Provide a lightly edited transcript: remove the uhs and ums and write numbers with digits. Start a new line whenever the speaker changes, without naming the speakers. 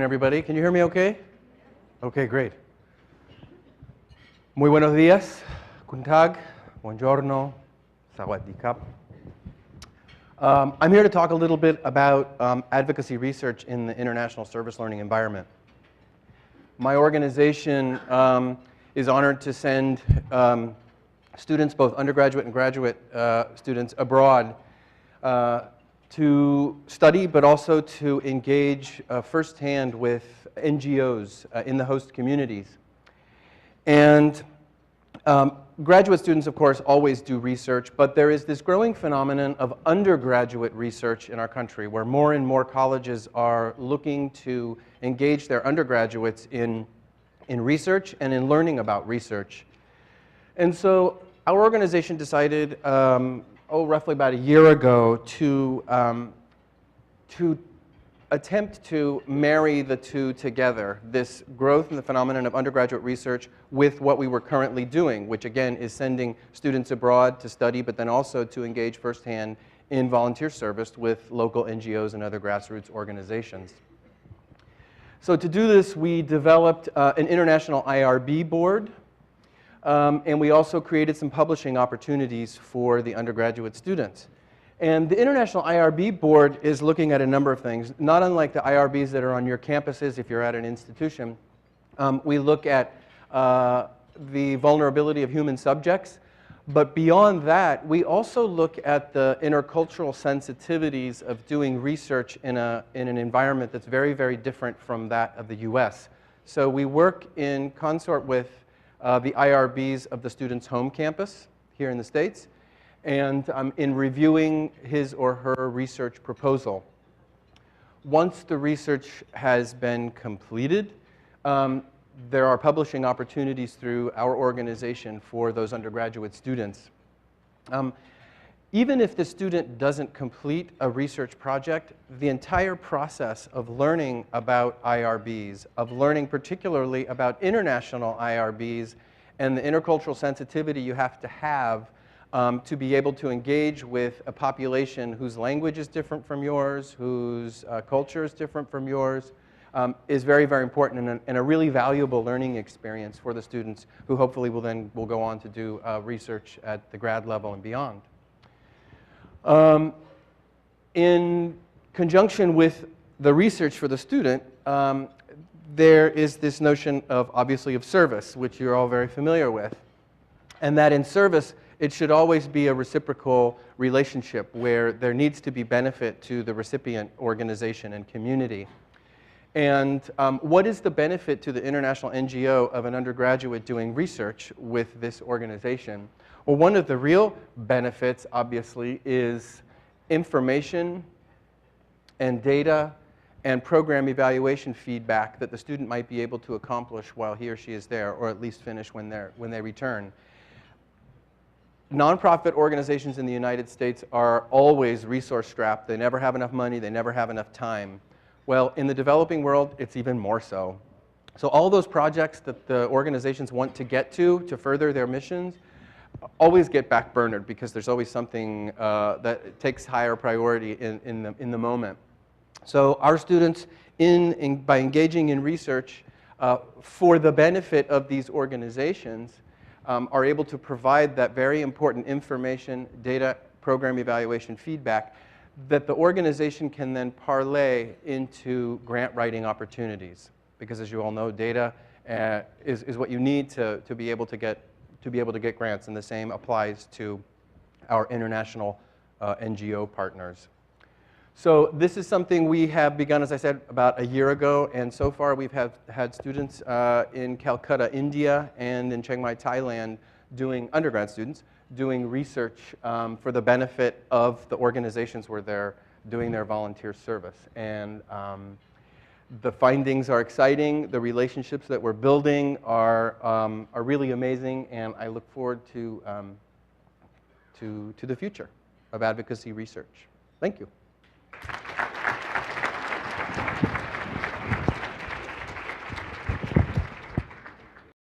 everybody. Can you hear me okay? Okay, great. Muy buenos días, guten Tag, buongiorno, sawadee kap. I'm here to talk a little bit about advocacy research in the international service learning environment. My organization is honored to send students, both undergraduate and graduate students, abroad to study, but also to engage firsthand with NGOs in the host communities. And graduate students, of course, always do research, but there is this growing phenomenon of undergraduate research in our country, where more and more colleges are looking to engage their undergraduates in research and in learning about research. And so our organization decided, roughly about a year ago, to attempt to marry the two together, this growth in the phenomenon of undergraduate research with what we were currently doing, which again is sending students abroad to study, but then also to engage firsthand in volunteer service with local NGOs and other grassroots organizations. So to do this, we developed an international IRB board, and we also created some publishing opportunities for the undergraduate students. And the International IRB Board is looking at a number of things, not unlike the IRBs that are on your campuses if you're at an institution. We look at the vulnerability of human subjects, but beyond that, we also look at the intercultural sensitivities of doing research in an environment that's very, very different from that of the US. So we work in consort with the IRBs of the student's home campus here in the States, and in reviewing his or her research proposal. Once the research has been completed, there are publishing opportunities through our organization for those undergraduate students. Even if the student doesn't complete a research project, the entire process of learning about IRBs, of learning particularly about international IRBs, and the intercultural sensitivity you have to be able to engage with a population whose language is different from yours, whose culture is different from yours, is very, very important and a really valuable learning experience for the students who hopefully will go on to do research at the grad level and beyond. In conjunction with the research for the student, there is this notion of, obviously, of service, which you're all very familiar with. And that in service, it should always be a reciprocal relationship where there needs to be benefit to the recipient organization and community. And what is the benefit to the international NGO of an undergraduate doing research with this organization? Well, one of the real benefits, obviously, is information and data and program evaluation feedback that the student might be able to accomplish while he or she is there, or at least finish when they return. Nonprofit organizations in the United States are always resource-strapped. They never have enough money. They never have enough time. Well, in the developing world, it's even more so. So all those projects that the organizations want to get to further their missions always get backburnered because there's always something that takes higher priority in the moment. So our students, by engaging in research for the benefit of these organizations, are able to provide that very important information, data, program evaluation feedback that the organization can then parlay into grant writing opportunities. Because as you all know, data is what you need to be able to get grants, and the same applies to our international NGO partners. So this is something we have begun, as I said, about a year ago, and so far we've had students in Calcutta, India, and in Chiang Mai, Thailand, undergrad students, doing research for the benefit of the organizations where they're doing their volunteer service. And the findings are exciting, the relationships that we're building are really amazing, and I look forward to the future of advocacy research. Thank you.